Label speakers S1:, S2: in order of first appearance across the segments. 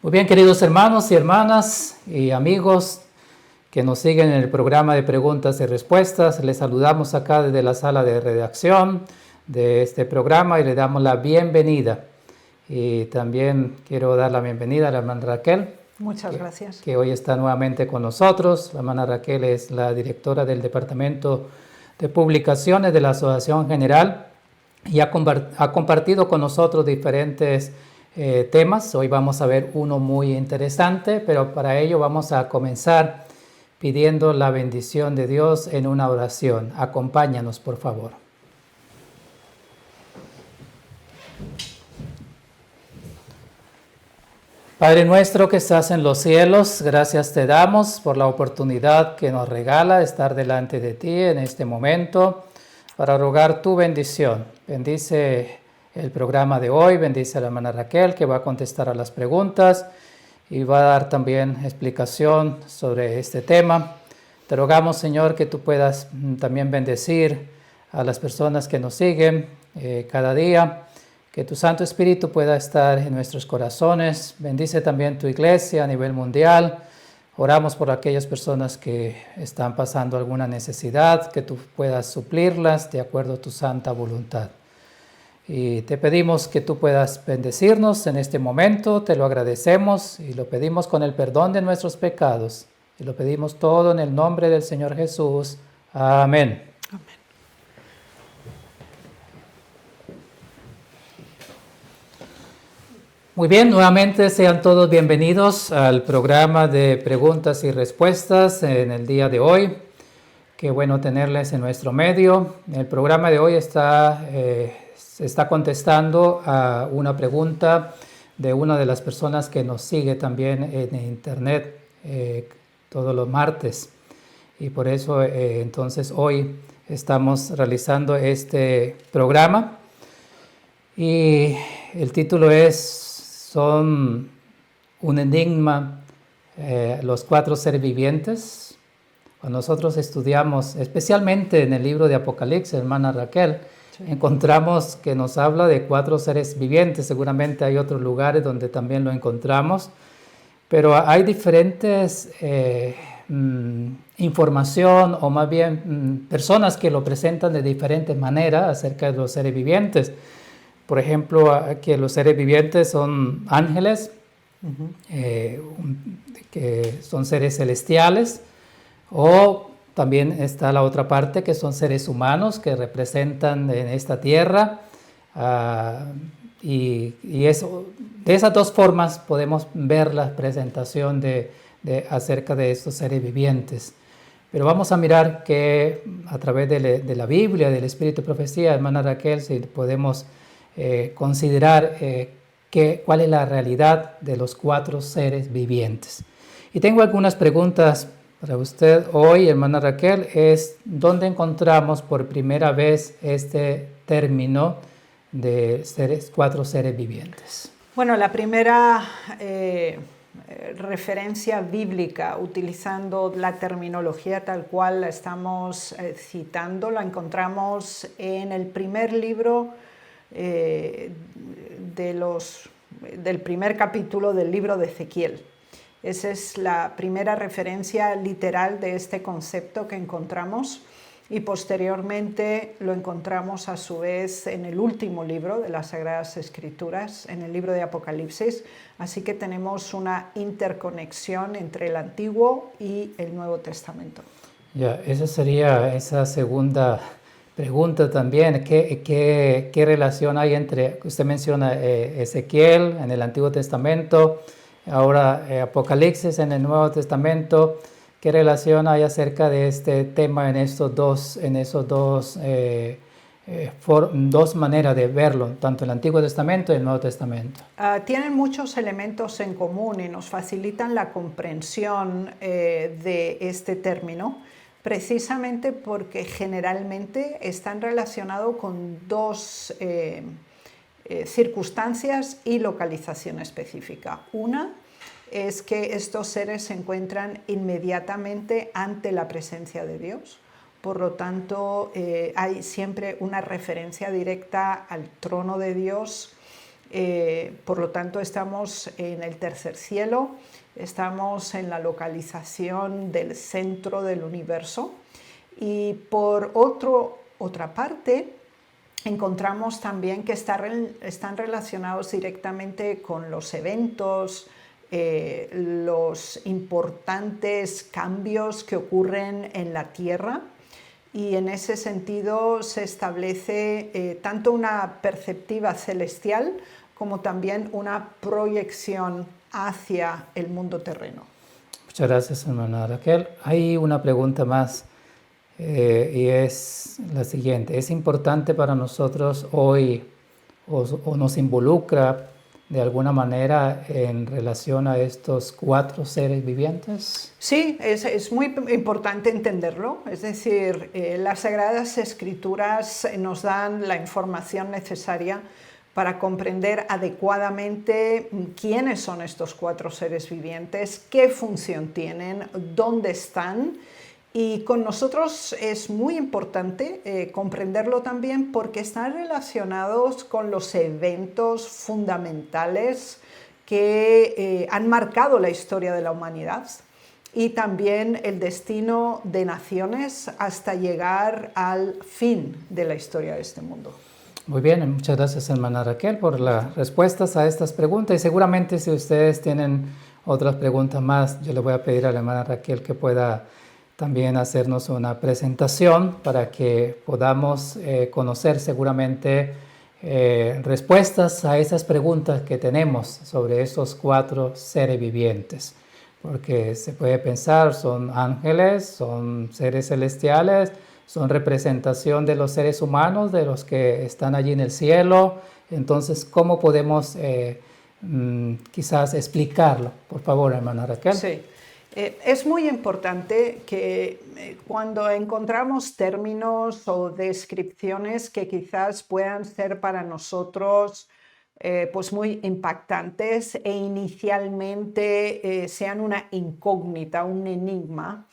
S1: Muy bien, queridos hermanos y hermanas y amigos que nos siguen en el programa de preguntas y respuestas, les saludamos acá desde la sala de redacción de este programa y le damos la bienvenida. Y también quiero dar la bienvenida a la hermana Raquel.
S2: Muchas gracias.
S1: Que hoy está nuevamente con nosotros. La hermana Raquel es la directora del Departamento de Publicaciones de la Asociación General y ha compartido con nosotros diferentes temas. Hoy vamos a ver uno muy interesante, pero para ello vamos a comenzar pidiendo la bendición de Dios en una oración. Acompáñanos, por favor. Padre nuestro que estás en los cielos, gracias te damos por la oportunidad que nos regala estar delante de ti en este momento para rogar tu bendición. Bendice el programa de hoy, bendice a la hermana Raquel que va a contestar a las preguntas y va a dar también explicación sobre este tema. Te rogamos, Señor, que tú puedas también bendecir a las personas que nos siguen cada día. Que tu Santo Espíritu pueda estar en nuestros corazones. Bendice también tu iglesia a nivel mundial. Oramos por aquellas personas que están pasando alguna necesidad, que tú puedas suplirlas de acuerdo a tu santa voluntad. Y te pedimos que tú puedas bendecirnos en este momento. Te lo agradecemos y lo pedimos con el perdón de nuestros pecados. Y lo pedimos todo en el nombre del Señor Jesús. Amén.
S2: Amén.
S1: Muy bien, nuevamente sean todos bienvenidos al programa de preguntas y respuestas en el día de hoy. Qué bueno tenerles en nuestro medio. El programa de hoy está contestando a una pregunta de una de las personas que nos sigue también en internet todos los martes. Y por eso entonces hoy estamos realizando este programa. Y el título son un enigma, los cuatro seres vivientes. Cuando nosotros estudiamos, especialmente en el libro de Apocalipsis, hermana Raquel, sí, encontramos que nos habla de cuatro seres vivientes. Seguramente hay otros lugares donde también lo encontramos, pero hay diferentes información o más bien personas que lo presentan de diferentes maneras acerca de los seres vivientes. Por ejemplo, que los seres vivientes son ángeles, que son seres celestiales, o también está la otra parte que son seres humanos que representan en esta tierra. Y eso, de esas dos formas podemos ver la presentación acerca de estos seres vivientes. Pero vamos a mirar que a través de la Biblia, del Espíritu de Profecía, hermana Raquel, si podemos considerar cuál es la realidad de los cuatro seres vivientes. Y tengo algunas preguntas para usted hoy, hermana Raquel, ¿dónde encontramos por primera vez este término de cuatro seres vivientes?
S2: Bueno, la primera referencia bíblica utilizando la terminología tal cual la estamos citando, la encontramos en el primer libro del primer capítulo del libro de Ezequiel. Esa es la primera referencia literal de este concepto que encontramos y posteriormente lo encontramos a su vez en el último libro de las Sagradas Escrituras, en el libro de Apocalipsis, así que tenemos una interconexión entre el Antiguo y el Nuevo Testamento.
S1: Ya, esa sería esa segunda pregunta también, ¿qué relación hay entre, usted menciona Ezequiel en el Antiguo Testamento, ahora Apocalipsis en el Nuevo Testamento? ¿Qué relación hay acerca de este tema en esos dos maneras de verlo, tanto el Antiguo Testamento y el Nuevo Testamento?
S2: Tienen muchos elementos en común y nos facilitan la comprensión de este término, precisamente porque generalmente están relacionados con dos circunstancias y localización específica. Una es que estos seres se encuentran inmediatamente ante la presencia de Dios. Por lo tanto, hay siempre una referencia directa al trono de Dios Por lo tanto, estamos en el tercer cielo, estamos en la localización del centro del universo. Y por otra parte, encontramos también que están relacionados directamente con los eventos, los importantes cambios que ocurren en la Tierra, y en ese sentido se establece tanto una perspectiva celestial como también una proyección hacia el mundo terreno.
S1: Muchas gracias, hermana Raquel. Hay una pregunta más y es la siguiente. ¿Es importante para nosotros hoy o nos involucra de alguna manera en relación a estos 4 seres vivientes?
S2: Sí, es muy importante entenderlo. Es decir, las Sagradas Escrituras nos dan la información necesaria para comprender adecuadamente quiénes son estos 4 seres vivientes, qué función tienen, dónde están. Y con nosotros es muy importante comprenderlo también porque están relacionados con los eventos fundamentales que han marcado la historia de la humanidad y también el destino de naciones hasta llegar al fin de la historia de este mundo.
S1: Muy bien, muchas gracias, hermana Raquel, por las respuestas a estas preguntas. Y seguramente si ustedes tienen otras preguntas más, yo le voy a pedir a la hermana Raquel que pueda también hacernos una presentación para que podamos conocer seguramente respuestas a esas preguntas que tenemos sobre esos 4 seres vivientes. Porque se puede pensar, son ángeles, son seres celestiales, son representación de los seres humanos, de los que están allí en el cielo. Entonces, ¿cómo podemos quizás explicarlo? Por favor, hermana Raquel.
S2: Sí. Es muy importante que cuando encontramos términos o descripciones que quizás puedan ser para nosotros pues muy impactantes e inicialmente sean una incógnita, un enigma,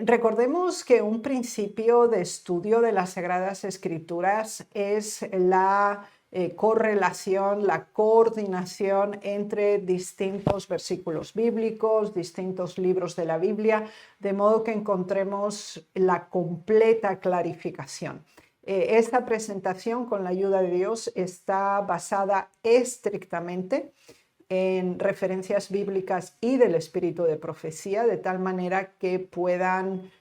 S2: recordemos que un principio de estudio de las Sagradas Escrituras es la correlación, la coordinación entre distintos versículos bíblicos, distintos libros de la Biblia, de modo que encontremos la completa clarificación. Esta presentación, con la ayuda de Dios, está basada estrictamente en referencias bíblicas y del espíritu de profecía, de tal manera que puedan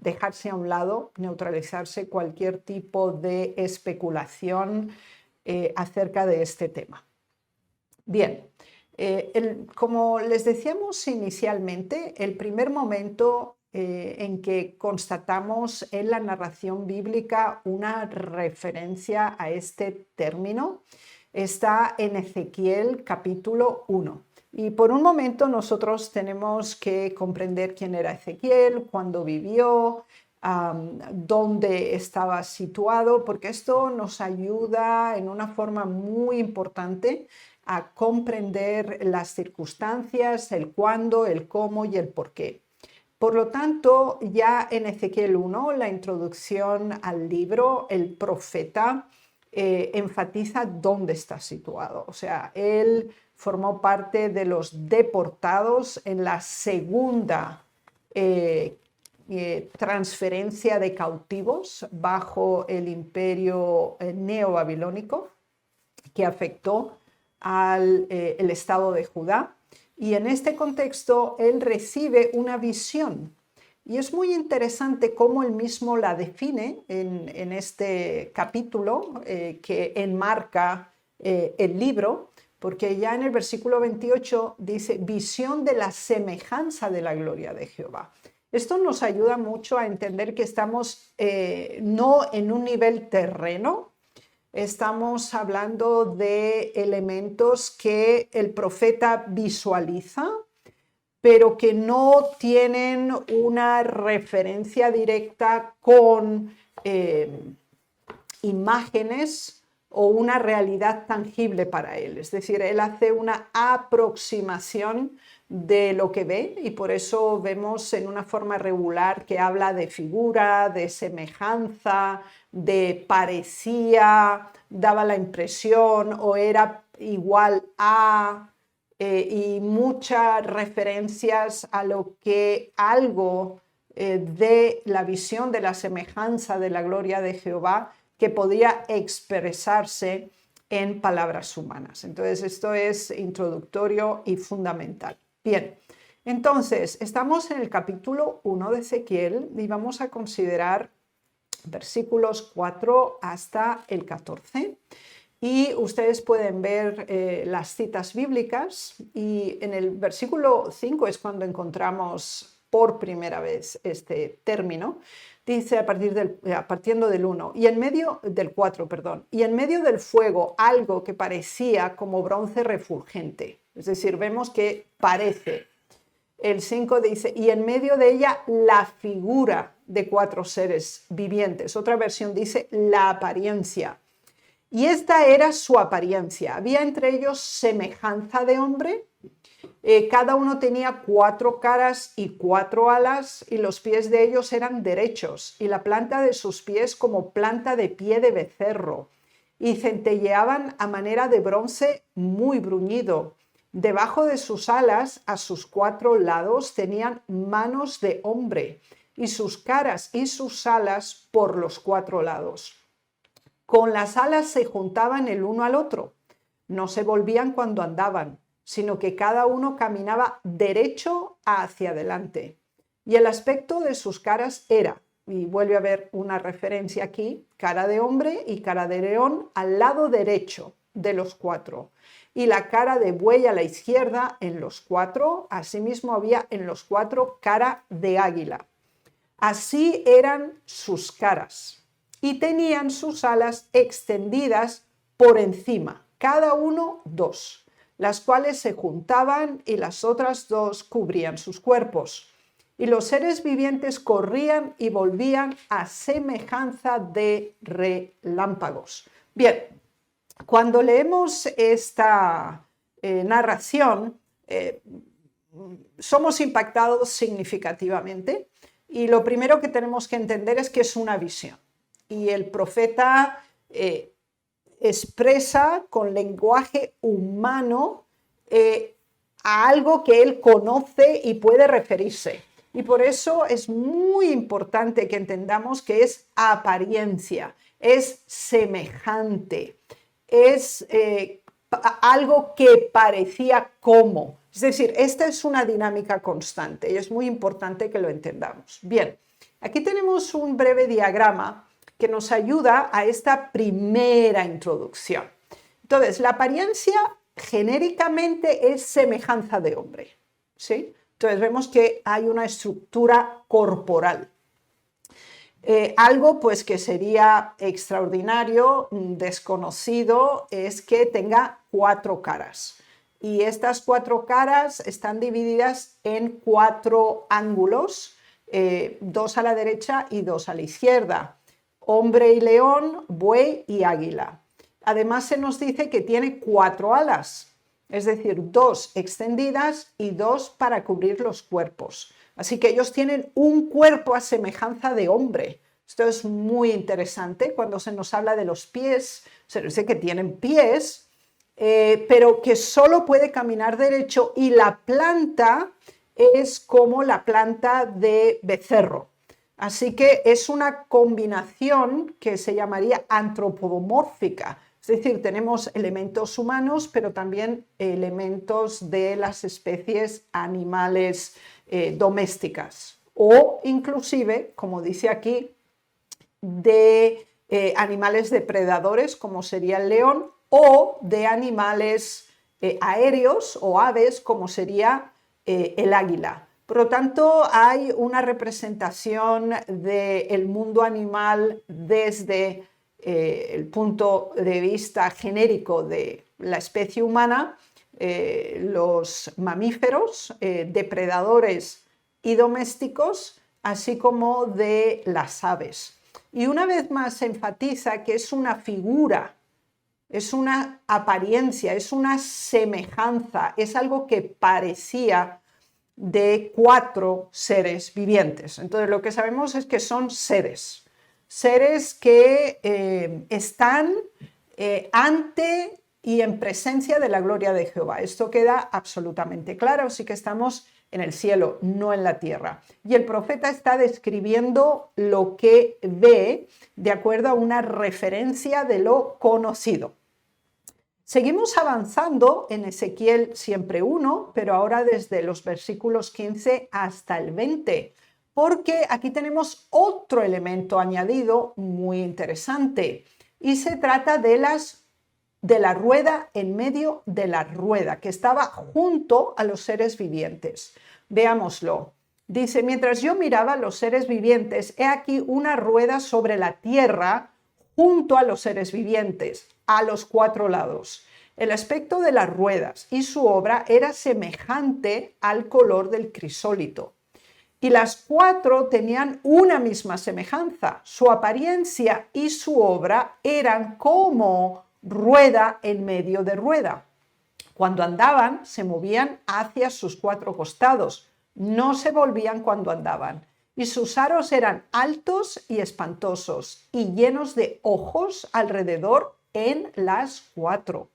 S2: dejarse a un lado, neutralizarse cualquier tipo de especulación acerca de este tema. Bien, como les decíamos inicialmente, el primer momento en que constatamos en la narración bíblica una referencia a este término está en Ezequiel capítulo 1. Y por un momento nosotros tenemos que comprender quién era Ezequiel, cuándo vivió, dónde estaba situado, porque esto nos ayuda en una forma muy importante a comprender las circunstancias, el cuándo, el cómo y el por qué. Por lo tanto, ya en Ezequiel 1, la introducción al libro, el profeta enfatiza dónde está situado. O sea, él formó parte de los deportados en la segunda transferencia de cautivos bajo el imperio neobabilónico que afectó al el estado de Judá. Y en este contexto él recibe una visión. Y es muy interesante cómo él mismo la define en este capítulo que enmarca el libro, porque ya en el versículo 28 dice, visión de la semejanza de la gloria de Jehová. Esto nos ayuda mucho a entender que estamos no en un nivel terreno, estamos hablando de elementos que el profeta visualiza, pero que no tienen una referencia directa con imágenes o una realidad tangible para él. Es decir, él hace una aproximación de lo que ve, y por eso vemos en una forma regular que habla de figura, de semejanza, de parecía, daba la impresión o era igual a, y muchas referencias a lo que algo de la visión de la semejanza de la gloria de Jehová que podía expresarse en palabras humanas. Entonces, esto es introductorio y fundamental. Bien, entonces, estamos en el capítulo 1 de Ezequiel y vamos a considerar versículos 4 hasta el 14. Y ustedes pueden ver las citas bíblicas, y en el versículo 5 es cuando encontramos por primera vez este término. Dice partiendo del 1, y en medio del 4, perdón, y en medio del fuego algo que parecía como bronce refulgente. Es decir, vemos que parece. El 5 dice, y en medio de ella la figura de 4 seres vivientes. Otra versión dice la apariencia. Y esta era su apariencia. Había entre ellos semejanza de hombre. Cada uno tenía 4 caras y 4 alas, y los pies de ellos eran derechos, y la planta de sus pies como planta de pie de becerro, y centelleaban a manera de bronce muy bruñido. Debajo de sus alas, a sus 4 lados, tenían manos de hombre, y sus caras y sus alas por los 4 lados. Con las alas se juntaban el uno al otro, no se volvían cuando andaban, sino que cada uno caminaba derecho hacia adelante. Y el aspecto de sus caras era, y vuelve a haber una referencia aquí, cara de hombre y cara de león al lado derecho de los 4, y la cara de buey a la izquierda en los 4, asimismo había en los 4 cara de águila. Así eran sus caras, y tenían sus alas extendidas por encima, cada uno 2, las cuales se juntaban y las otras 2 cubrían sus cuerpos. Y los seres vivientes corrían y volvían a semejanza de relámpagos. Bien, cuando leemos esta narración, somos impactados significativamente, y lo primero que tenemos que entender es que es una visión. Y el profeta expresa con lenguaje humano a algo que él conoce y puede referirse. Y por eso es muy importante que entendamos que es apariencia, es semejante, es algo que parecía como. Es decir, esta es una dinámica constante y es muy importante que lo entendamos. Bien, aquí tenemos un breve diagrama que nos ayuda a esta primera introducción. Entonces, la apariencia genéricamente es semejanza de hombre, ¿sí? Entonces, vemos que hay una estructura corporal. Algo pues que sería extraordinario, desconocido, es que tenga 4 caras. Y estas 4 caras están divididas en 4 ángulos, 2 a la derecha y 2 a la izquierda. Hombre y león, buey y águila. Además se nos dice que tiene 4 alas, es decir, 2 extendidas y 2 para cubrir los cuerpos. Así que ellos tienen un cuerpo a semejanza de hombre. Esto es muy interesante. Cuando se nos habla de los pies, se nos dice que tienen pies, pero que solo puede caminar derecho, y la planta es como la planta de becerro. Así que es una combinación que se llamaría antropomórfica. Es decir, tenemos elementos humanos, pero también elementos de las especies animales domésticas, o inclusive, como dice aquí, de animales depredadores, como sería el león, o de animales aéreos o aves, como sería el águila. Por lo tanto, hay una representación del mundo animal desde el punto de vista genérico de la especie humana, los mamíferos, depredadores y domésticos, así como de las aves. Y una vez más se enfatiza que es una figura es una apariencia, es una semejanza, es algo que parecía de 4 seres vivientes. Entonces lo que sabemos es que son seres que están ante y en presencia de la gloria de Jehová. Esto queda absolutamente claro, así que estamos en el cielo, no en la tierra. Y el profeta está describiendo lo que ve de acuerdo a una referencia de lo conocido. Seguimos avanzando en Ezequiel siempre 1, pero ahora desde los versículos 15 hasta el 20, porque aquí tenemos otro elemento añadido muy interesante y se trata de la rueda en medio de la rueda, que estaba junto a los seres vivientes. Veámoslo. Dice, mientras yo miraba a los seres vivientes, he aquí una rueda sobre la tierra junto a los seres vivientes, a los 4 lados. El aspecto de las ruedas y su obra era semejante al color del crisólito. Y las 4 tenían una misma semejanza. Su apariencia y su obra eran como rueda en medio de rueda. Cuando andaban, se movían hacia sus 4 costados, no se volvían cuando andaban. Y sus aros eran altos y espantosos, y llenos de ojos alrededor en las 4.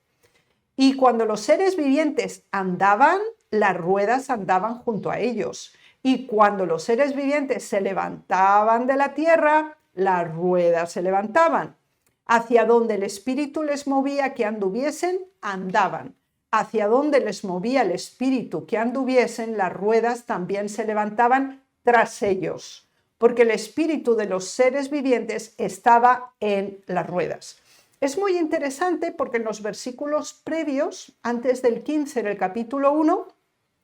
S2: Y cuando los seres vivientes andaban, las ruedas andaban junto a ellos. Y cuando los seres vivientes se levantaban de la tierra, las ruedas se levantaban. Hacia donde el Espíritu les movía que anduviesen, andaban. Hacia donde les movía el Espíritu que anduviesen, las ruedas también se levantaban tras ellos, porque el Espíritu de los seres vivientes estaba en las ruedas. Es muy interesante porque en los versículos previos, antes del 15 en el capítulo 1,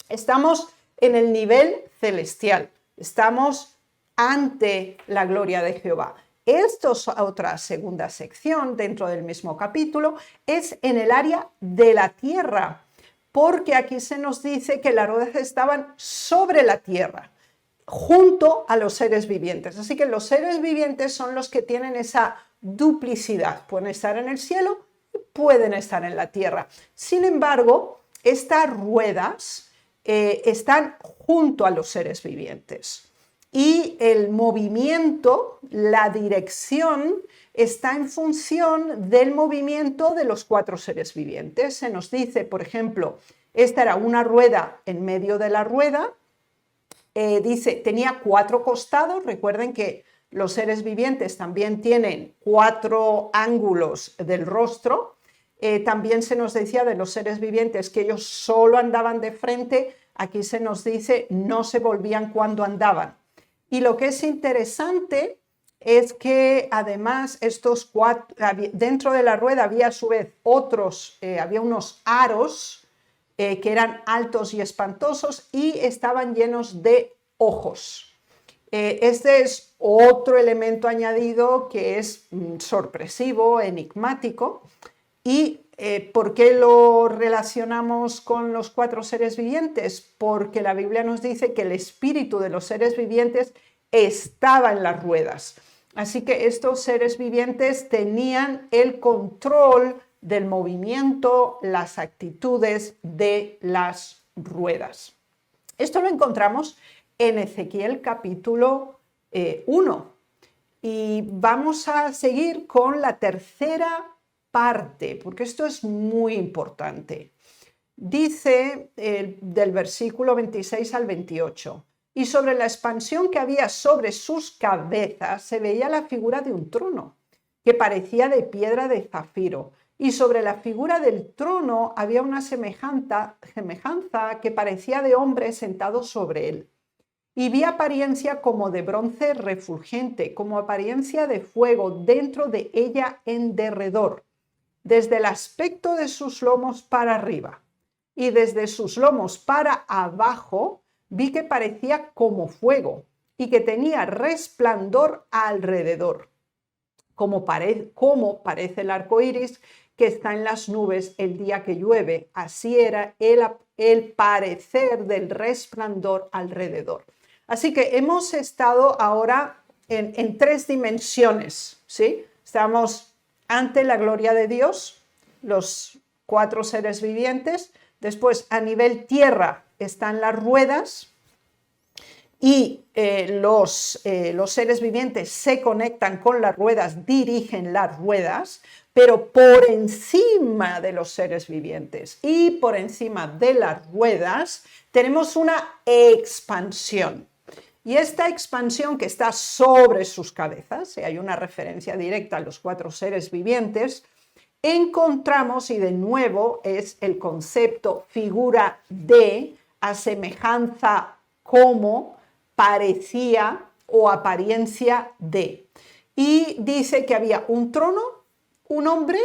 S2: estamos en el nivel celestial, estamos ante la gloria de Jehová. Esto es otra segunda sección dentro del mismo capítulo, es en el área de la tierra, porque aquí se nos dice que las ruedas estaban sobre la tierra, junto a los seres vivientes. Así que los seres vivientes son los que tienen esa duplicidad, pueden estar en el cielo y pueden estar en la tierra. Sin embargo, estas ruedas están junto a los seres vivientes. Y el movimiento, la dirección, está en función del movimiento de los 4 seres vivientes. Se nos dice, por ejemplo, esta era una rueda en medio de la rueda. Dice, tenía 4 costados. Recuerden que los seres vivientes también tienen 4 ángulos del rostro. También se nos decía de los seres vivientes que ellos solo andaban de frente. Aquí se nos dice, no se volvían cuando andaban. Y lo que es interesante es que además estos 4, dentro de la rueda había a su vez había unos aros que eran altos y espantosos y estaban llenos de ojos. Este es otro elemento añadido que es sorpresivo, enigmático. ¿Y por qué lo relacionamos con los 4 seres vivientes? Porque la Biblia nos dice que el espíritu de los seres vivientes estaba en las ruedas. Así que estos seres vivientes tenían el control del movimiento, las actitudes de las ruedas. Esto lo encontramos en Ezequiel capítulo 1. Y vamos a seguir con la tercera parte, porque esto es muy importante. Dice del versículo 26 al 28, y sobre la expansión que había sobre sus cabezas se veía la figura de un trono, que parecía de piedra de zafiro, y sobre la figura del trono había una semejanza que parecía de hombre sentado sobre él. Y vi apariencia como de bronce refulgente, como apariencia de fuego dentro de ella en derredor, desde el aspecto de sus lomos para arriba, y desde sus lomos para abajo vi que parecía como fuego y que tenía resplandor alrededor, como parece el arco iris que está en las nubes el día que llueve. Así era el parecer del resplandor alrededor. Así que hemos estado ahora en 3 dimensiones, ¿sí? Estamos ante la gloria de Dios, los 4 seres vivientes. Después, a nivel tierra, están las ruedas y los seres vivientes se conectan con las ruedas, dirigen las ruedas, pero por encima de los seres vivientes y por encima de las ruedas tenemos una expansión. Y esta expansión que está sobre sus cabezas, y hay una referencia directa a los 4 seres vivientes, encontramos, y de nuevo es el concepto figura de, asemejanza como, parecía o apariencia de. Y dice que había un trono, un hombre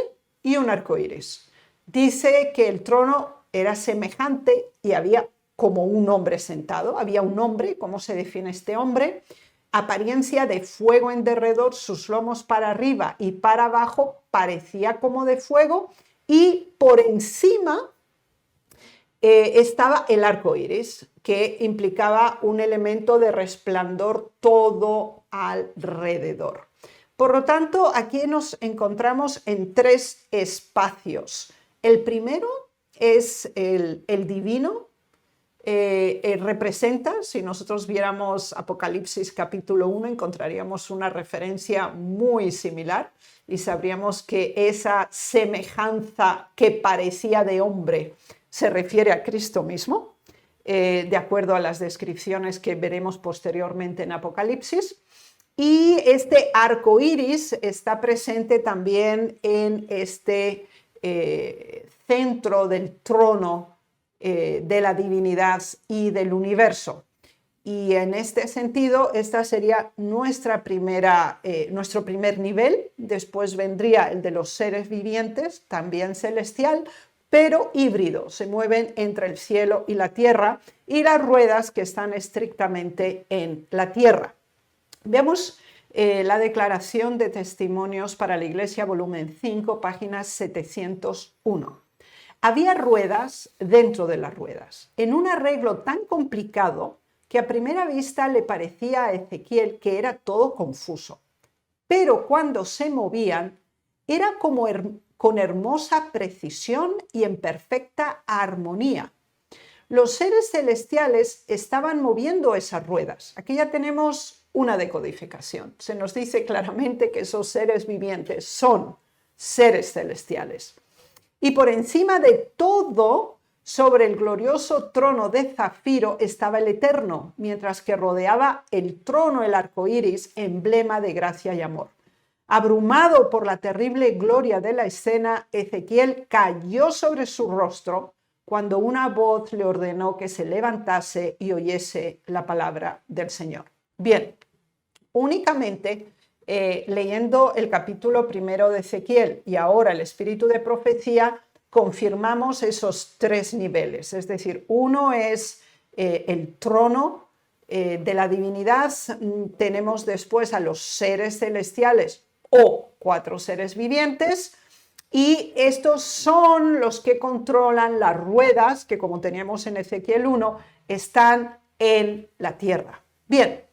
S2: y un arco iris. Dice que el trono era semejante y había como un hombre sentado. Había un hombre, ¿cómo se define este hombre? Apariencia de fuego en derredor, sus lomos para arriba y para abajo parecía como de fuego, y por encima estaba el arco iris, que implicaba un elemento de resplandor todo alrededor. Por lo tanto, aquí nos encontramos en 3 espacios. El primero es el divino. Representa, si nosotros viéramos Apocalipsis capítulo 1, encontraríamos una referencia muy similar y sabríamos que esa semejanza que parecía de hombre se refiere a Cristo mismo, de acuerdo a las descripciones que veremos posteriormente en Apocalipsis. Y este arco iris está presente también en este centro del trono de la divinidad y del universo. Y en este sentido, esta sería nuestro primer nivel. Después vendría el de los seres vivientes, también celestial, pero híbrido. Se mueven entre el cielo y la tierra, y las ruedas que están estrictamente en la tierra. Veamos la Declaración de Testimonios para la Iglesia, volumen 5, página 701. Había ruedas dentro de las ruedas, en un arreglo tan complicado que a primera vista le parecía a Ezequiel que era todo confuso. Pero cuando se movían, era como con hermosa precisión y en perfecta armonía. Los seres celestiales estaban moviendo esas ruedas. Aquí ya tenemos una decodificación. Se nos dice claramente que esos seres vivientes son seres celestiales. Y por encima de todo, sobre el glorioso trono de zafiro estaba el Eterno, mientras que rodeaba el trono el arco iris, emblema de gracia y amor. Abrumado por la terrible gloria de la escena, Ezequiel cayó sobre su rostro cuando una voz le ordenó que se levantase y oyese la palabra del Señor. Bien, únicamente leyendo el capítulo 1 de Ezequiel y ahora el espíritu de profecía, confirmamos esos 3 niveles. Es decir, uno es el trono de la divinidad. Tenemos después a los seres celestiales o 4 seres vivientes, y estos son los que controlan las ruedas que, como teníamos en Ezequiel 1, están en la tierra. Bien,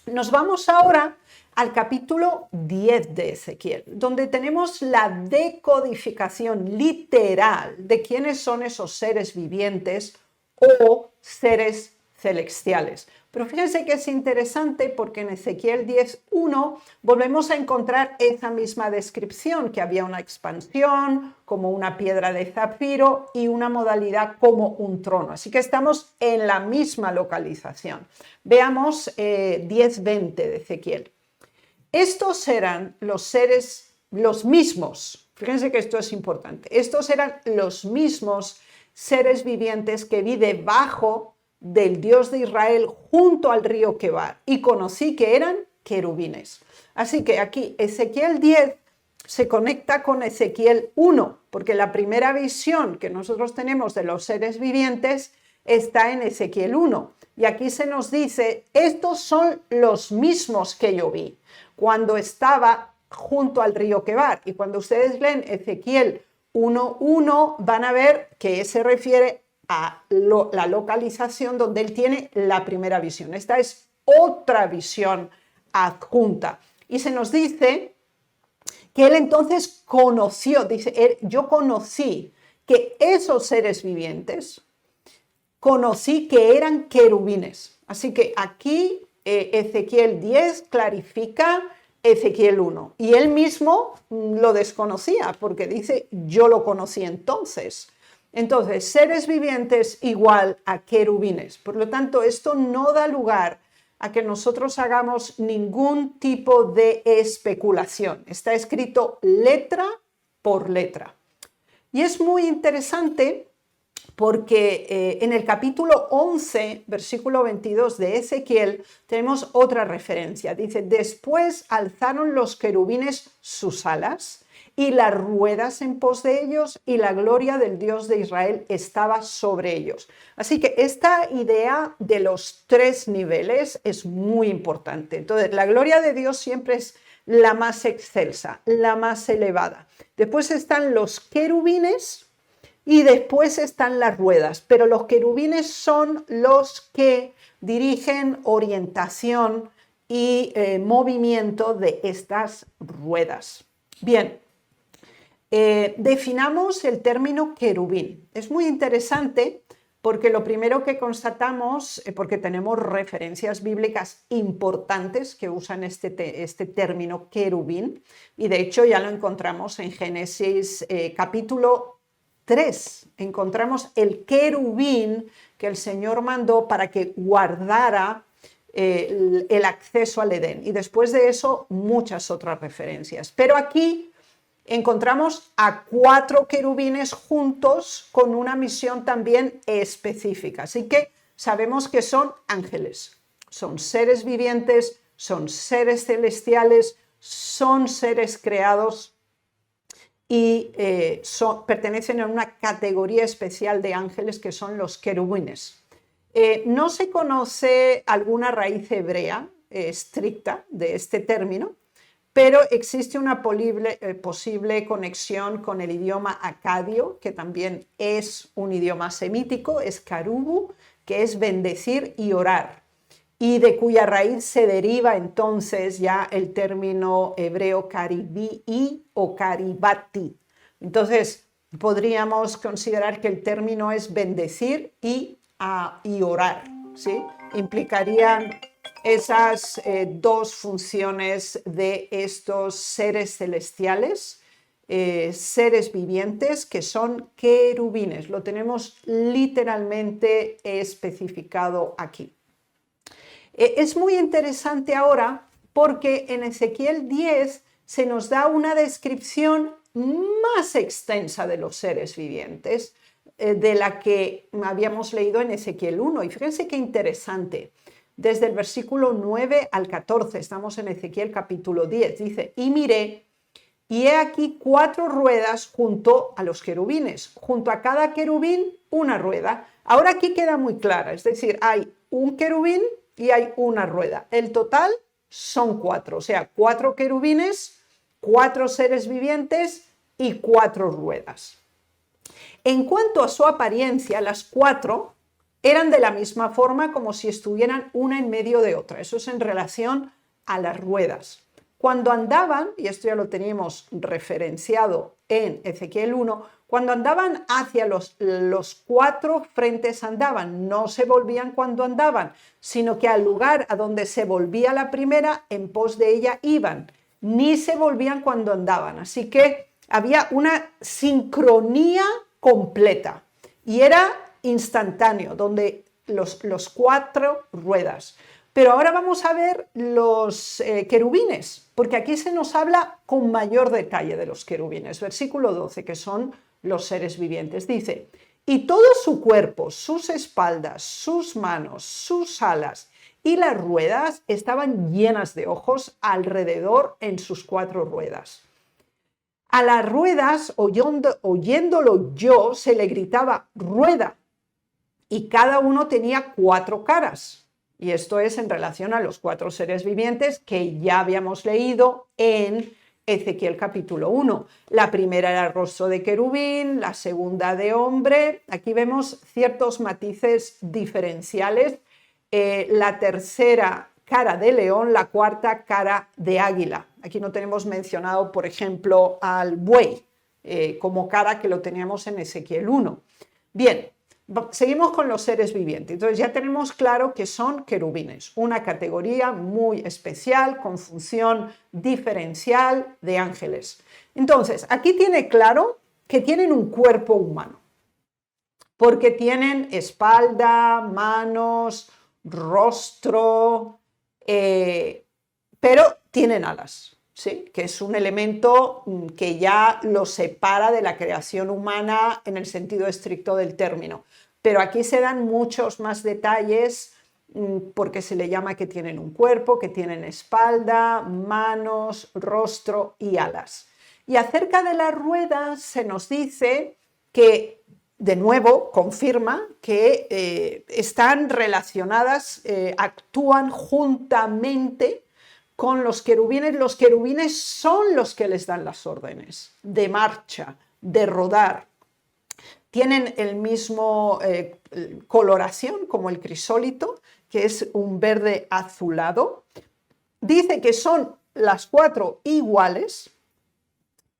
S2: nos vamos ahora al capítulo 10 de Ezequiel, donde tenemos la decodificación literal de quiénes son esos seres vivientes o seres celestiales. Pero fíjense que es interesante porque en Ezequiel 10:1 volvemos a encontrar esa misma descripción, que había una expansión como una piedra de zafiro y una modalidad como un trono. Así que estamos en la misma localización. Veamos 10:20 de Ezequiel. Estos eran los seres, los mismos, fíjense que esto es importante, estos eran los mismos seres vivientes que vi debajo del Dios de Israel junto al río Quebar, y conocí que eran querubines. Así que aquí Ezequiel 10 se conecta con Ezequiel 1, porque la primera visión que nosotros tenemos de los seres vivientes está en Ezequiel 1. Y aquí se nos dice, estos son los mismos que yo vi cuando estaba junto al río Quebar. Y cuando ustedes leen Ezequiel 1:1, van a ver que se refiere a la localización donde él tiene la primera visión. Esta es otra visión adjunta. Y se nos dice que él entonces conoció, dice, yo conocí que esos seres vivientes, conocí que eran querubines. Así que aquí Ezequiel 10 clarifica Ezequiel 1. Y él mismo lo desconocía porque dice, yo lo conocí entonces. Entonces, seres vivientes igual a querubines. Por lo tanto, esto no da lugar a que nosotros hagamos ningún tipo de especulación. Está escrito letra por letra. Y es muy interesante porque en el capítulo 11, versículo 22 de Ezequiel, tenemos otra referencia. Dice, después alzaron los querubines sus alas y las ruedas en pos de ellos, y la gloria del Dios de Israel estaba sobre ellos. Así que esta idea de los tres niveles es muy importante. Entonces, la gloria de Dios siempre es la más excelsa, la más elevada. Después están los querubines y después están las ruedas, pero los querubines son los que dirigen orientación y movimiento de estas ruedas. Bien, definamos el término querubín. Es muy interesante porque lo primero que constatamos, porque tenemos referencias bíblicas importantes que usan este término querubín, y de hecho ya lo encontramos en Génesis capítulo 3. Encontramos el querubín que el Señor mandó para que guardara el acceso al Edén. Y después de eso, muchas otras referencias. Pero aquí encontramos a 4 querubines juntos con una misión también específica. Así que sabemos que son ángeles, son seres vivientes, son seres celestiales, son seres creados y pertenecen a una categoría especial de ángeles que son los querubines. No se conoce alguna raíz hebrea estricta de este término, pero existe una posible conexión con el idioma acadio, que también es un idioma semítico, es karubu, que es bendecir y orar, y de cuya raíz se deriva entonces ya el término hebreo karibii o karibati. Entonces, podríamos considerar que el término es bendecir y orar, ¿sí? Implicarían esas dos funciones de estos seres celestiales, seres vivientes que son querubines. Lo tenemos literalmente especificado aquí. Es muy interesante ahora porque en Ezequiel 10 se nos da una descripción más extensa de los seres vivientes de la que habíamos leído en Ezequiel 1. Y fíjense qué interesante. Desde el versículo 9 al 14, estamos en Ezequiel capítulo 10, dice, y miré, y he aquí 4 ruedas junto a los querubines, junto a cada querubín una rueda. Ahora aquí queda muy clara, es decir, hay un querubín y hay una rueda. El total son 4, o sea, 4 querubines, 4 seres vivientes y 4 ruedas. En cuanto a su apariencia, las 4 eran de la misma forma, como si estuvieran una en medio de otra. Eso es en relación a las ruedas. Cuando andaban, y esto ya lo teníamos referenciado en Ezequiel 1, cuando andaban hacia los 4 frentes andaban, no se volvían cuando andaban, sino que al lugar a donde se volvía la primera, en pos de ella iban, ni se volvían cuando andaban. Así que había una sincronía completa y era instantáneo, donde los 4 ruedas. Pero ahora vamos a ver los querubines, porque aquí se nos habla con mayor detalle de los querubines. Versículo 12, que son los seres vivientes. Dice, y todo su cuerpo, sus espaldas, sus manos, sus alas y las ruedas estaban llenas de ojos alrededor en sus 4 ruedas. A las ruedas, oyéndolo yo, se le gritaba, rueda, y cada uno tenía 4 caras. Y esto es en relación a los 4 seres vivientes que ya habíamos leído en Ezequiel capítulo 1. La primera era el rostro de querubín, la segunda de hombre. Aquí vemos ciertos matices diferenciales. La tercera cara de león, la cuarta cara de águila. Aquí no tenemos mencionado, por ejemplo, al buey como cara, que lo teníamos en Ezequiel 1. Bien, seguimos con los seres vivientes. Entonces ya tenemos claro que son querubines, una categoría muy especial con función diferencial de ángeles. Entonces, aquí tiene claro que tienen un cuerpo humano, porque tienen espalda, manos, rostro, pero tienen alas, ¿sí? Que es un elemento que ya los separa de la creación humana en el sentido estricto del término. Pero aquí se dan muchos más detalles porque se le llama que tienen un cuerpo, que tienen espalda, manos, rostro y alas. Y acerca de las ruedas se nos dice que, de nuevo, confirma que están relacionadas, actúan juntamente con los querubines. Los querubines son los que les dan las órdenes de marcha, de rodar. Tienen el mismo coloración como el crisólito, que es un verde azulado. Dice que son las 4 iguales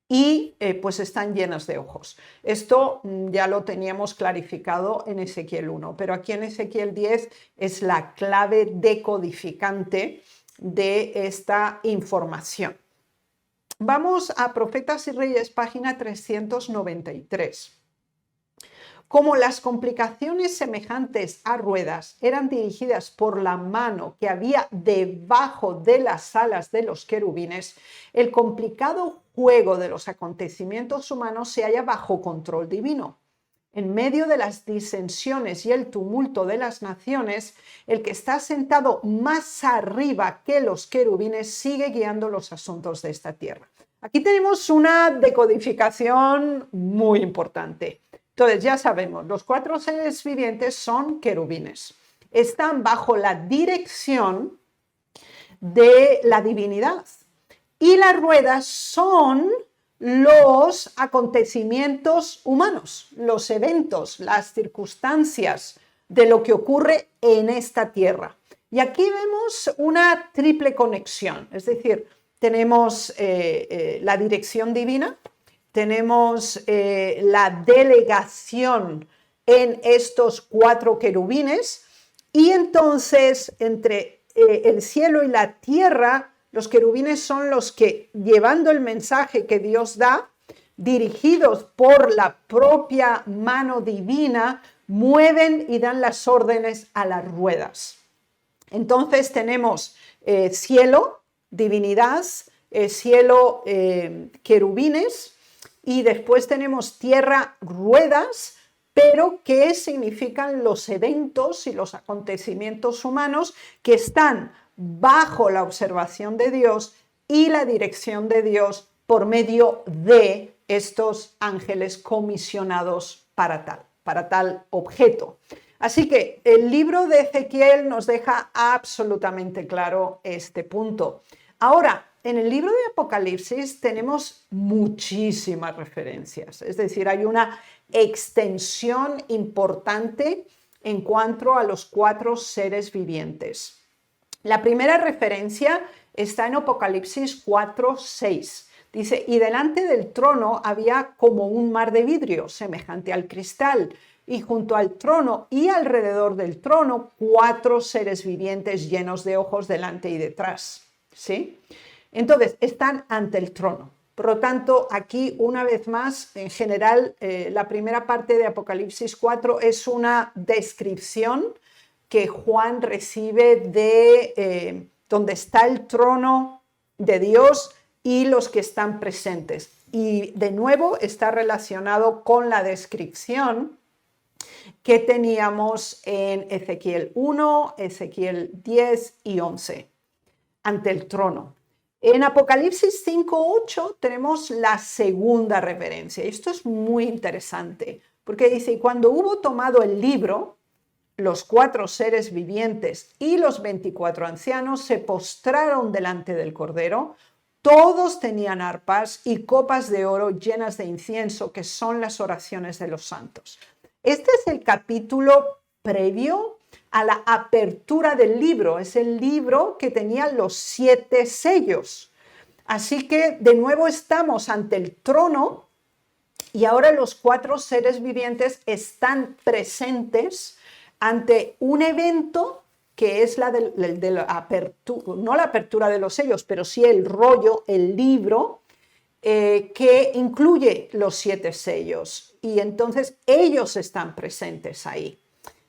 S2: y pues están llenas de ojos. Esto ya lo teníamos clarificado en Ezequiel 1, pero aquí en Ezequiel 10 es la clave decodificante de esta información. Vamos a Profetas y Reyes, página 393. Como las complicaciones semejantes a ruedas eran dirigidas por la mano que había debajo de las alas de los querubines, el complicado juego de los acontecimientos humanos se halla bajo control divino. En medio de las disensiones y el tumulto de las naciones, el que está sentado más arriba que los querubines sigue guiando los asuntos de esta tierra. Aquí tenemos una decodificación muy importante. Entonces ya sabemos, los 4 seres vivientes son querubines. Están bajo la dirección de la divinidad. Y las ruedas son los acontecimientos humanos, los eventos, las circunstancias de lo que ocurre en esta tierra. Y aquí vemos una triple conexión, es decir, tenemos la dirección divina, tenemos la delegación en estos 4 querubines, y entonces entre el cielo y la tierra, los querubines son los que, llevando el mensaje que Dios da, dirigidos por la propia mano divina, mueven y dan las órdenes a las ruedas. Entonces tenemos cielo, divinidad, cielo, querubines, y después tenemos tierra, ruedas. Pero ¿qué significan los eventos y los acontecimientos humanos que están bajo la observación de Dios y la dirección de Dios por medio de estos ángeles comisionados para tal objeto? Así que el libro de Ezequiel nos deja absolutamente claro este punto. Ahora, en el libro de Apocalipsis tenemos muchísimas referencias, es decir, hay una extensión importante en cuanto a los 4 seres vivientes. La primera referencia está en Apocalipsis 4:6. Dice, y delante del trono había como un mar de vidrio, semejante al cristal, y junto al trono y alrededor del trono 4 seres vivientes llenos de ojos delante y detrás. ¿Sí? Entonces, están ante el trono. Por lo tanto, aquí una vez más, en general, la primera parte de Apocalipsis 4 es una descripción que Juan recibe de donde está el trono de Dios y los que están presentes. Y de nuevo está relacionado con la descripción que teníamos en Ezequiel 1, Ezequiel 10 y 11, ante el trono. En Apocalipsis 5:8 tenemos la segunda referencia. Esto es muy interesante, porque dice, y cuando hubo tomado el libro, los 4 seres vivientes y los 24 ancianos se postraron delante del Cordero. Todos tenían arpas y copas de oro llenas de incienso, que son las oraciones de los santos. Este es el capítulo previo a la apertura del libro. Es el libro que tenía los 7 sellos. Así que de nuevo estamos ante el trono y ahora los 4 seres vivientes están presentes ante un evento que es la de la apertura, no la apertura de los sellos, pero sí el rollo, el libro, que incluye los 7 sellos. Y entonces ellos están presentes ahí.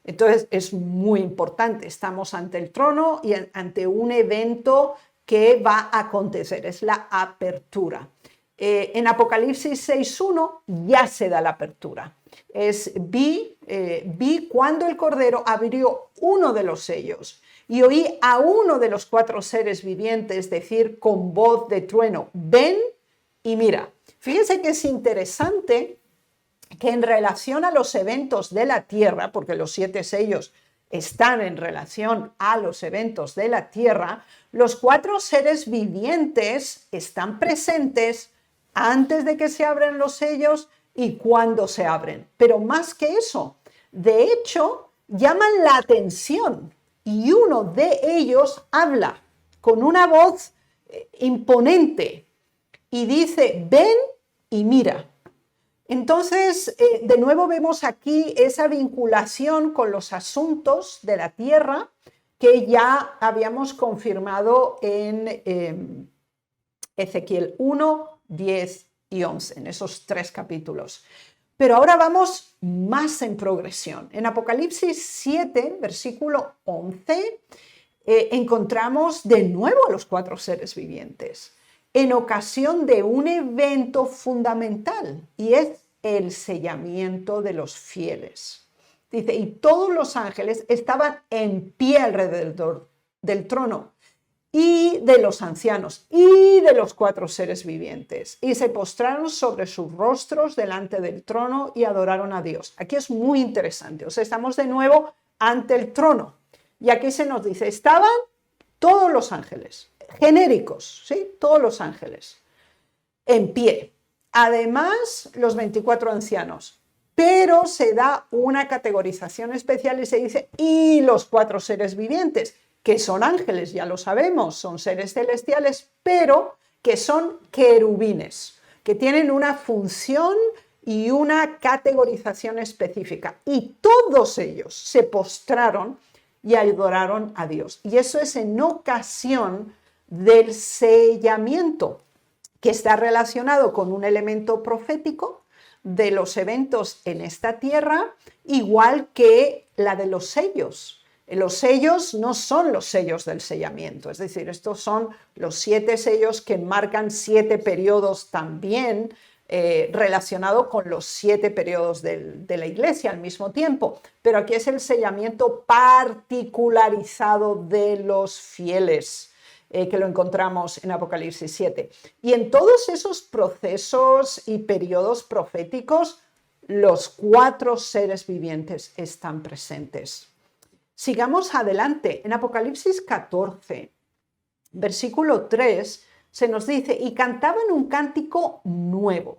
S2: Entonces es muy importante, estamos ante el trono y ante un evento que va a acontecer, es la apertura. En Apocalipsis 6.1 ya se da la apertura. Vi cuando el Cordero abrió uno de los sellos y oí a uno de los 4 seres vivientes decir con voz de trueno, ven y mira. Fíjense que es interesante que en relación a los eventos de la tierra, porque los 7 sellos están en relación a los eventos de la tierra, los 4 seres vivientes están presentes antes de que se abran los sellos y cuando se abren. Pero más que eso, de hecho, llaman la atención y uno de ellos habla con una voz imponente y dice, ven y mira. Entonces, de nuevo vemos aquí esa vinculación con los asuntos de la tierra que ya habíamos confirmado en Ezequiel 1, 10 y 11, en esos 3 capítulos. Pero ahora vamos más en progresión. En Apocalipsis 7, versículo 11, encontramos de nuevo a los 4 seres vivientes en ocasión de un evento fundamental, y es el sellamiento de los fieles. Dice, y todos los ángeles estaban en pie alrededor del trono, y de los ancianos, y de los 4 seres vivientes, y se postraron sobre sus rostros delante del trono y adoraron a Dios. Aquí es muy interesante, o sea, estamos de nuevo ante el trono, y aquí se nos dice, estaban todos los ángeles, genéricos, ¿sí? Todos los ángeles, en pie. Además, los 24 ancianos. Pero se da una categorización especial y se dice, y los 4 seres vivientes, que son ángeles, ya lo sabemos, son seres celestiales, pero que son querubines, que tienen una función y una categorización específica. Y todos ellos se postraron y adoraron a Dios. Y eso es en ocasión del sellamiento, que está relacionado con un elemento profético de los eventos en esta tierra, igual que la de los sellos. Los sellos no son los sellos del sellamiento, es decir, estos son los 7 sellos que marcan 7 periodos también relacionado con los 7 periodos de la iglesia al mismo tiempo, pero aquí es el sellamiento particularizado de los fieles, que lo encontramos en Apocalipsis 7. Y en todos esos procesos y periodos proféticos, los 4 seres vivientes están presentes. Sigamos adelante. En Apocalipsis 14, versículo 3, se nos dice, y cantaban un cántico nuevo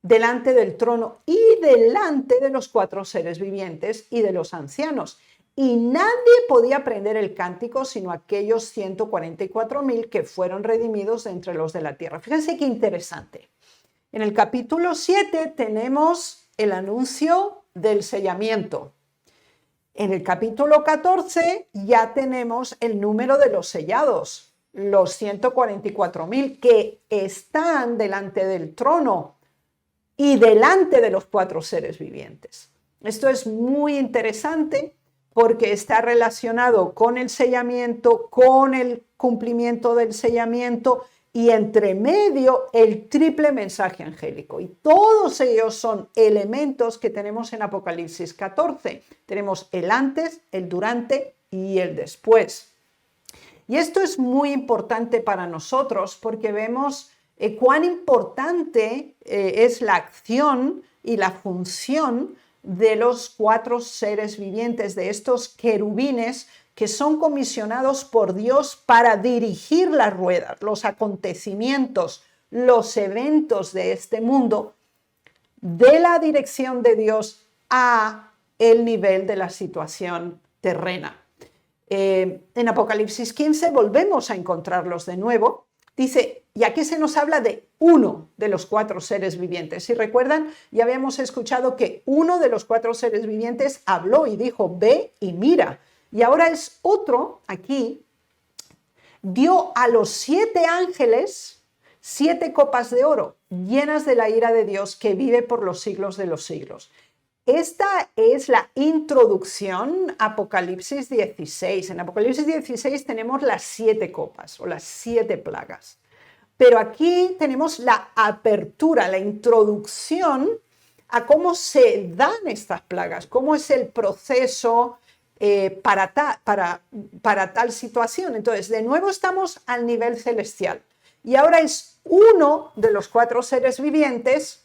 S2: delante del trono y delante de los 4 seres vivientes y de los ancianos. Y nadie podía aprender el cántico sino aquellos 144.000 que fueron redimidos de entre los de la tierra. Fíjense qué interesante. En el capítulo 7 tenemos el anuncio del sellamiento. En el capítulo 14 ya tenemos el número de los sellados, los 144.000 que están delante del trono y delante de los 4 seres vivientes. Esto es muy interesante porque está relacionado con el sellamiento, con el cumplimiento del sellamiento y entre medio el triple mensaje angélico. Y todos ellos son elementos que tenemos en Apocalipsis 14. Tenemos el antes, el durante y el después. Y esto es muy importante para nosotros porque vemos cuán importante es la acción y la función de los 4 seres vivientes, de estos querubines que son comisionados por Dios para dirigir las ruedas, los acontecimientos, los eventos de este mundo, de la dirección de Dios a el nivel de la situación terrena. En Apocalipsis 15 volvemos a encontrarlos de nuevo. Dice, y aquí se nos habla de uno de los 4 seres vivientes. Si recuerdan, ya habíamos escuchado que uno de los 4 seres vivientes habló y dijo, ve y mira. Y ahora es otro, aquí, dio a los 7 ángeles 7 copas de oro, llenas de la ira de Dios que vive por los siglos de los siglos. Esta es la introducción a Apocalipsis 16. En Apocalipsis 16 tenemos las 7 copas o las 7 plagas. Pero aquí tenemos la apertura, la introducción a cómo se dan estas plagas, cómo es el proceso para tal situación. Entonces, de nuevo estamos al nivel celestial. Y ahora es uno de los 4 seres vivientes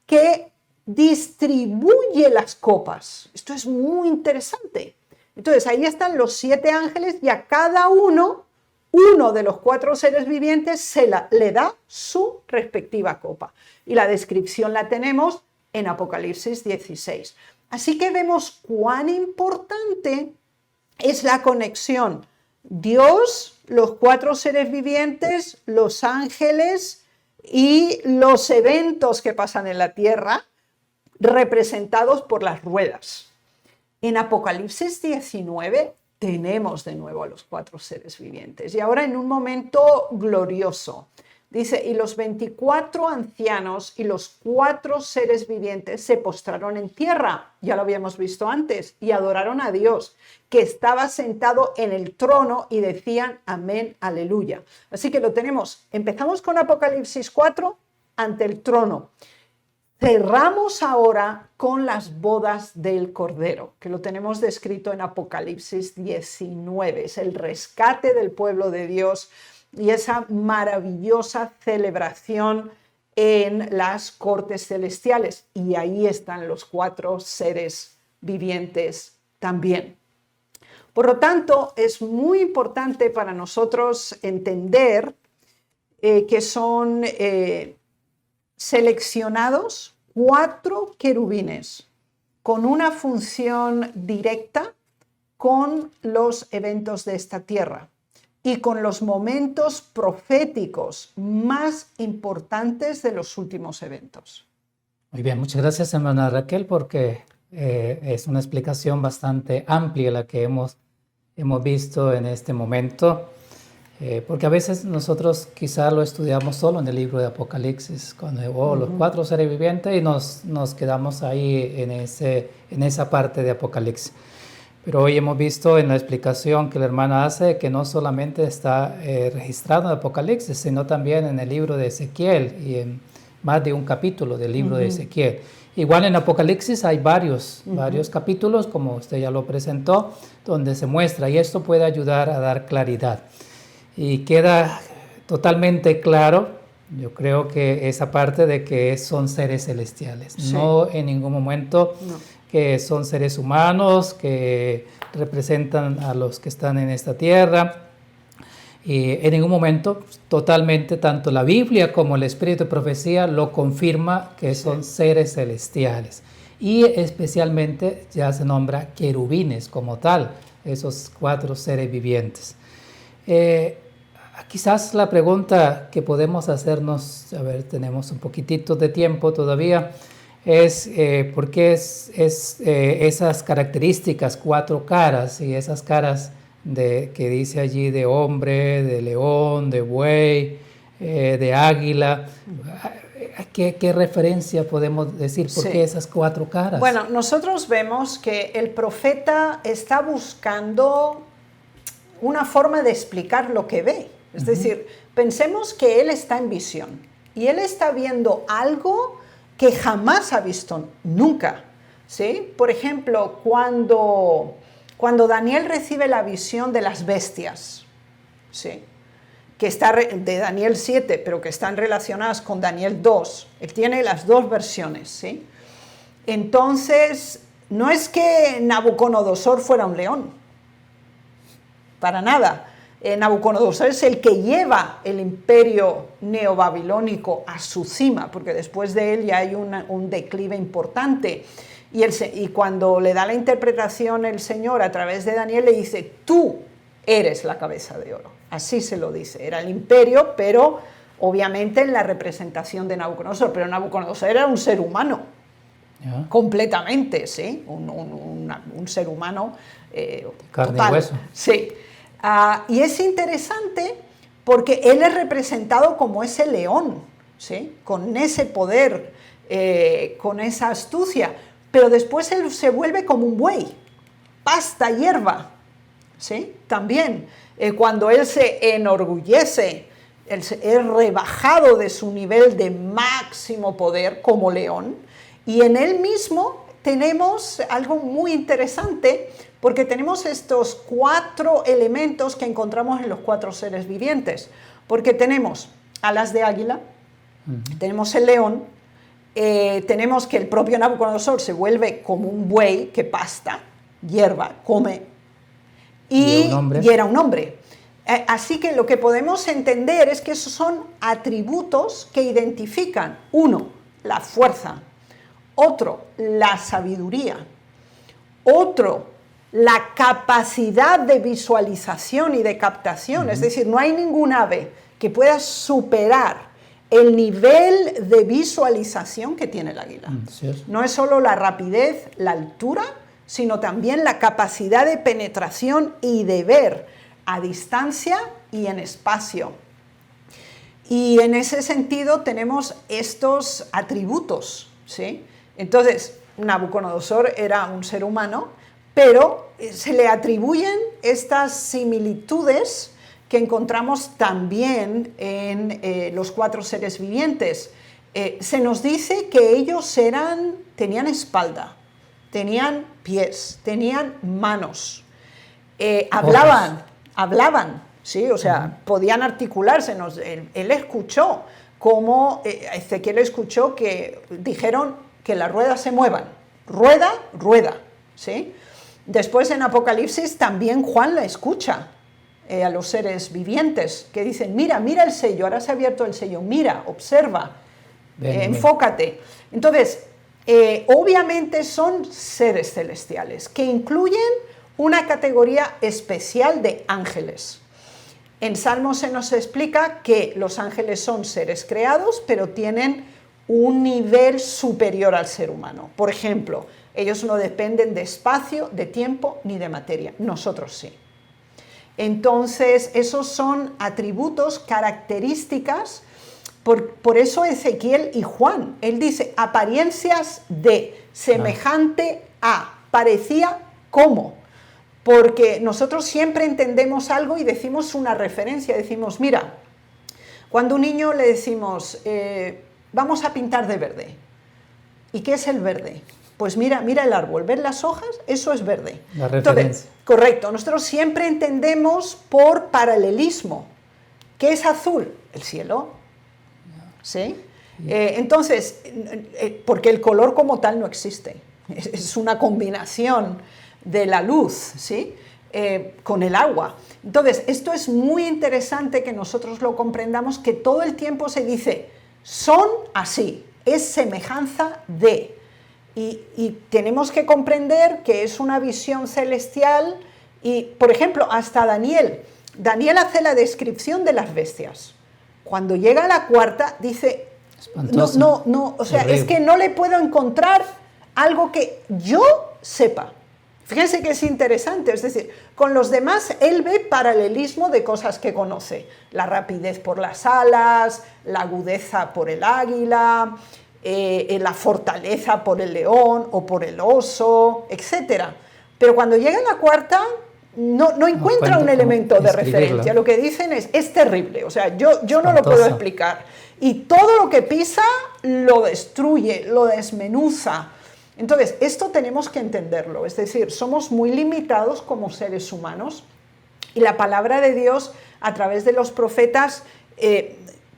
S2: que distribuye las copas. Esto es muy interesante. Entonces, ahí están los 7 ángeles y a cada uno de los 4 seres vivientes le da su respectiva copa. Y la descripción la tenemos en Apocalipsis 16. Así que vemos cuán importante es la conexión. Dios, los 4 seres vivientes, los ángeles y los eventos que pasan en la tierra, representados por las ruedas. En Apocalipsis 19 tenemos de nuevo a los 4 seres vivientes. Y ahora en un momento glorioso. Dice, y los 24 ancianos y los 4 seres vivientes se postraron en tierra, ya lo habíamos visto antes, y adoraron a Dios, que estaba sentado en el trono, y decían, amén, aleluya. Así que lo tenemos. Empezamos con Apocalipsis 4, ante el trono. Cerramos ahora con las bodas del Cordero, que lo tenemos descrito en Apocalipsis 19. Es el rescate del pueblo de Dios y esa maravillosa celebración en las cortes celestiales. Y ahí están los 4 seres vivientes también. Por lo tanto, es muy importante para nosotros entender que son seleccionados 4 querubines con una función directa con los eventos de esta tierra y con los momentos proféticos más importantes de los últimos eventos.
S1: Muy bien, muchas gracias, hermana Raquel, porque es una explicación bastante amplia la que hemos visto en este momento. Porque a veces nosotros quizá lo estudiamos solo en el libro de Apocalipsis, cuando los 4 seres vivientes, y nos quedamos ahí en esa parte de Apocalipsis. Pero hoy hemos visto en la explicación que la hermana hace que no solamente está registrado en Apocalipsis, sino también en el libro de Ezequiel y en más de un capítulo del libro de Ezequiel. Igual en Apocalipsis hay varios capítulos, como usted ya lo presentó, donde se muestra, y esto puede ayudar a dar claridad. Y queda totalmente claro, yo creo que esa parte de que son seres celestiales. Sí. No en ningún momento que son seres humanos que representan a los que están en esta tierra. Y en ningún momento, totalmente, tanto la Biblia como el Espíritu de Profecía lo confirma que son seres celestiales. Y especialmente ya se nombra querubines como tal, esos 4 seres vivientes. Quizás la pregunta que podemos hacernos, a ver, tenemos un poquitito de tiempo todavía, es ¿por qué esas características, 4 caras, y esas caras que dice allí de hombre, de león, de buey, de águila? ¿Qué referencia podemos decir? ¿Por qué esas 4 caras?
S2: Bueno, nosotros vemos que el profeta está buscando una forma de explicar lo que ve. Es decir, pensemos que él está en visión y él está viendo algo que jamás ha visto nunca, ¿sí? Por ejemplo, cuando Daniel recibe la visión de las bestias, ¿sí? Que está de Daniel 7, pero que están relacionadas con Daniel 2, él tiene las 2 versiones, ¿sí? Entonces, no es que Nabucodonosor fuera un león, para nada. Nabucodonosor es el que lleva el imperio neobabilónico a su cima, porque después de él ya hay un declive importante. Y cuando le da la interpretación el Señor a través de Daniel, le dice, tú eres la cabeza de oro. Así se lo dice. Era el imperio, pero obviamente en la representación de Nabucodonosor. Pero Nabucodonosor era un ser humano, completamente, ¿sí? Un ser humano
S1: carne
S2: total.
S1: y hueso.
S2: Sí. Y es interesante porque él es representado como ese león, ¿sí? Con ese poder, con esa astucia. Pero después él se vuelve como un buey, pasta, hierba, ¿sí? También, cuando él se enorgullece, él es rebajado de su nivel de máximo poder como león, y en él mismo tenemos algo muy interesante, porque tenemos estos 4 elementos que encontramos en los 4 seres vivientes, porque tenemos alas de águila, tenemos el león, tenemos que el propio Nabucodonosor se vuelve como un buey que pasta, hierba, come, y era un hombre. Así que lo que podemos entender es que esos son atributos que identifican, uno, la fuerza, otro, la sabiduría, otro, la capacidad de visualización y de captación. Es decir, no hay ningún ave que pueda superar el nivel de visualización que tiene el águila. No es solo la rapidez, la altura, sino también la capacidad de penetración y de ver a distancia y en espacio. Y en ese sentido tenemos estos atributos, ¿sí? Entonces, Nabucodonosor era un ser humano, pero se le atribuyen estas similitudes que encontramos también en los 4 seres vivientes. Se nos dice que ellos tenían espalda, tenían pies, tenían manos, hablaban, ¿sí? O sea, podían articularse. Él escuchó cómo Ezequiel escuchó que dijeron que las ruedas se muevan, rueda, rueda, ¿sí? Después en Apocalipsis también Juan la escucha a los seres vivientes que dicen, mira el sello, ahora se ha abierto el sello, mira, observa, enfócate. Entonces, obviamente son seres celestiales que incluyen una categoría especial de ángeles. En Salmos se nos explica que los ángeles son seres creados, pero tienen un nivel superior al ser humano. Por ejemplo, ellos no dependen de espacio, de tiempo ni de materia. Nosotros sí. Entonces, esos son atributos, características. Por eso Ezequiel y Juan, él dice, apariencias de, semejante a, parecía como. Porque nosotros siempre entendemos algo y decimos una referencia, decimos, mira, cuando a un niño le decimos, vamos a pintar de verde. ¿Y qué es el verde? Pues mira el árbol, ¿ves las hojas? Eso es verde.
S1: La referencia.
S2: Entonces, correcto, nosotros siempre entendemos por paralelismo. ¿Qué es azul? El cielo. ¿Sí? Entonces, porque el color como tal no existe. Es una combinación de la luz, ¿sí? Con el agua. Entonces, esto es muy interesante que nosotros lo comprendamos, que todo el tiempo se dice, son así, es semejanza de. Y tenemos que comprender que es una visión celestial y, por ejemplo, hasta Daniel hace la descripción de las bestias. Cuando llega a la 4, dice, no, o sea, es que no le puedo encontrar algo que yo sepa. Fíjense que es interesante, es decir, con los demás él ve paralelismo de cosas que conoce. La rapidez por las alas, la agudeza por el águila, la fortaleza por el león o por el oso, etc. Pero cuando llega a la 4, no encuentra un elemento de referencia. Lo que dicen es terrible, o sea, yo no lo puedo explicar. Y todo lo que pisa lo destruye, lo desmenuza. Entonces, esto tenemos que entenderlo, es decir, somos muy limitados como seres humanos y la palabra de Dios a través de los profetas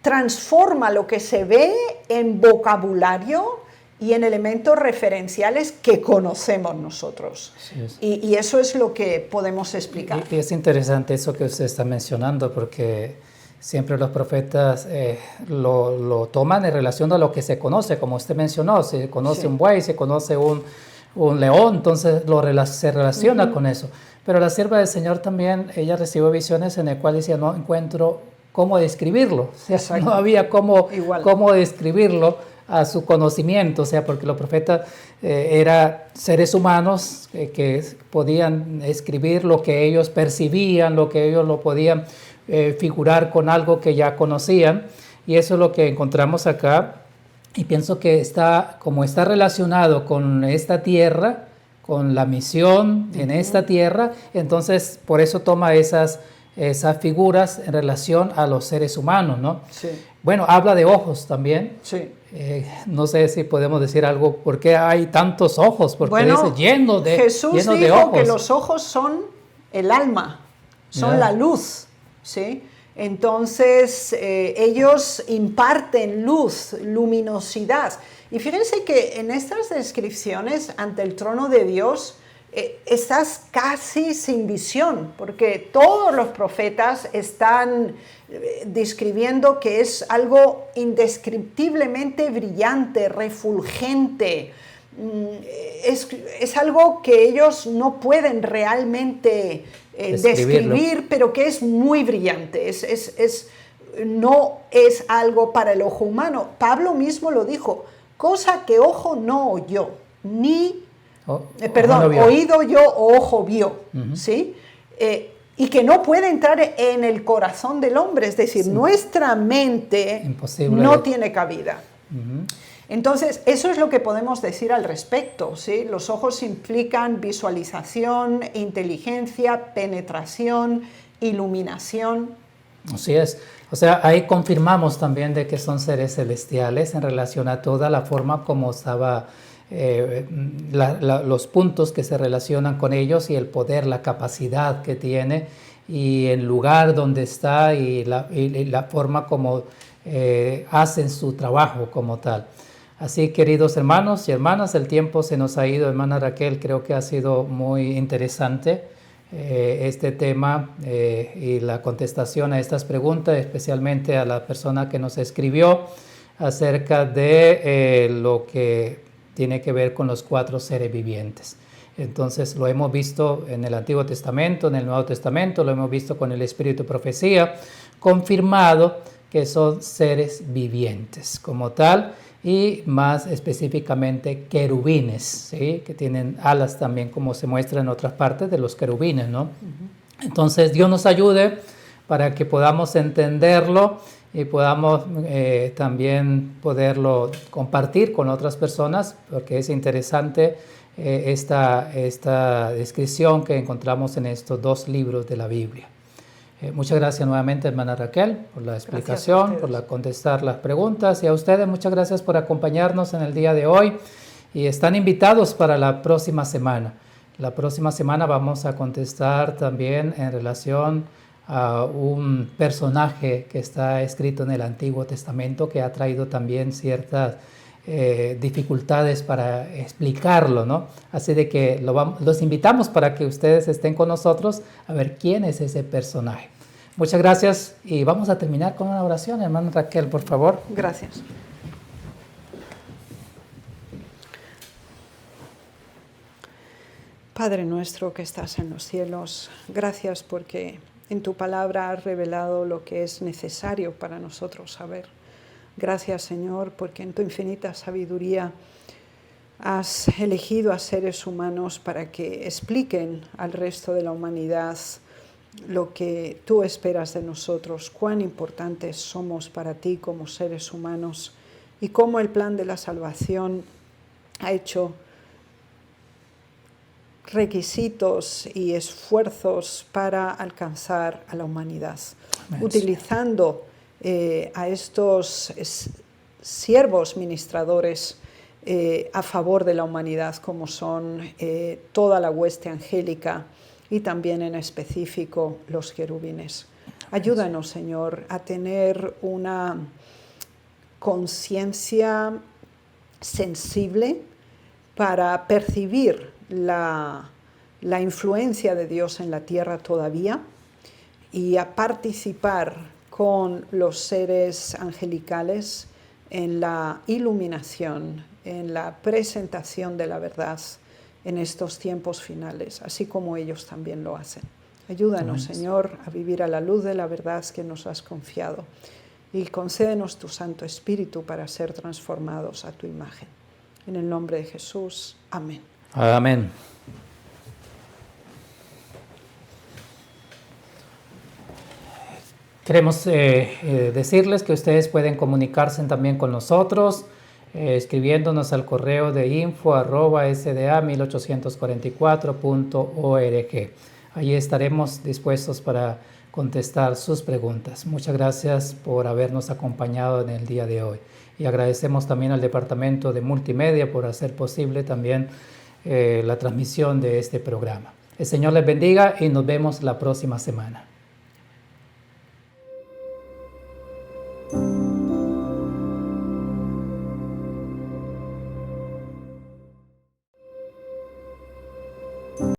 S2: transforma lo que se ve en vocabulario y en elementos referenciales que conocemos nosotros. Y eso es lo que podemos explicar.
S1: Y es interesante eso que usted está mencionando, porque siempre los profetas lo toman en relación a lo que se conoce, como usted mencionó, se conoce un buey, se conoce un león, entonces se relaciona con eso. Pero la sierva del Señor también, ella recibió visiones en el cual decía, no encuentro cómo describirlo. O sea, no había cómo describirlo a su conocimiento, o sea, porque los profetas eran seres humanos que podían escribir lo que ellos percibían, lo que ellos lo podían figurar con algo que ya conocían, y eso es lo que encontramos acá, y pienso que está relacionado con esta tierra, con la misión en esta tierra, entonces por eso toma esas figuras en relación a los seres humanos, ¿no?
S2: Sí.
S1: Bueno, habla de ojos también.
S2: Sí.
S1: No sé si podemos decir algo, ¿por qué hay tantos ojos? Porque dice lleno de ojos.
S2: Jesús dijo que los ojos son el alma, son la luz, ¿sí? Entonces ellos imparten luz, luminosidad. Y fíjense que en estas descripciones ante el trono de Dios estás casi sin visión, porque todos los profetas están describiendo que es algo indescriptiblemente brillante, refulgente. Es algo que ellos no pueden realmente describir, pero que es muy brillante, no es algo para el ojo humano. Pablo mismo lo dijo, cosa que ojo no oyó, ni, oído oyó o ojo vio, ¿sí? Y que no puede entrar en el corazón del hombre, es decir, nuestra mente no tiene cabida. Entonces, eso es lo que podemos decir al respecto, ¿sí? Los ojos implican visualización, inteligencia, penetración, iluminación.
S1: Así es. O sea, ahí confirmamos también de que son seres celestiales en relación a toda la forma como estaba, los puntos que se relacionan con ellos y el poder, la capacidad que tiene y el lugar donde está y la forma como hacen su trabajo como tal. Así, queridos hermanos y hermanas, el tiempo se nos ha ido. Hermana Raquel, creo que ha sido muy interesante este tema y la contestación a estas preguntas, especialmente a la persona que nos escribió acerca de lo que tiene que ver con los 4 seres vivientes. Entonces, lo hemos visto en el Antiguo Testamento, en el Nuevo Testamento, lo hemos visto con el Espíritu de Profecía, confirmado que son seres vivientes como tal, y más específicamente querubines, ¿sí? Que tienen alas también, como se muestra en otras partes de los querubines, ¿no? Entonces, Dios nos ayude para que podamos entenderlo y podamos también poderlo compartir con otras personas, porque es interesante esta descripción que encontramos en estos 2 libros de la Biblia. Muchas gracias nuevamente, hermana Raquel, por la explicación, por contestar las preguntas, y a ustedes muchas gracias por acompañarnos en el día de hoy, y están invitados para la próxima semana. La próxima semana vamos a contestar también en relación a un personaje que está escrito en el Antiguo Testamento que ha traído también ciertas dificultades para explicarlo, ¿no? Así de que los invitamos para que ustedes estén con nosotros a ver quién es ese personaje. Muchas gracias y vamos a terminar con una oración, hermana Raquel, por favor.
S2: Gracias. Padre nuestro que estás en los cielos, gracias porque en tu palabra has revelado lo que es necesario para nosotros saber. Gracias, Señor, porque en tu infinita sabiduría has elegido a seres humanos para que expliquen al resto de la humanidad lo que tú esperas de nosotros, cuán importantes somos para ti como seres humanos y cómo el plan de la salvación ha hecho requisitos y esfuerzos para alcanzar a la humanidad, utilizando a estos siervos ministradores a favor de la humanidad, como son toda la hueste angélica y también en específico los querubines. Ayúdanos, Señor, a tener una conciencia sensible para percibir la influencia de Dios en la tierra todavía y a participar con los seres angelicales en la iluminación, en la presentación de la verdad en estos tiempos finales, así como ellos también lo hacen. Ayúdanos,
S1: Amén.
S2: Señor, a vivir a la luz de la verdad que nos has confiado y concédenos tu Santo Espíritu para ser transformados a tu imagen. En el nombre de Jesús. Amén.
S1: Amén. Queremos decirles que ustedes pueden comunicarse también con nosotros escribiéndonos al correo de info@sda1844.org. Allí estaremos dispuestos para contestar sus preguntas. Muchas gracias por habernos acompañado en el día de hoy. Y agradecemos también al Departamento de Multimedia por hacer posible también la transmisión de este programa. El Señor les bendiga y nos vemos la próxima semana.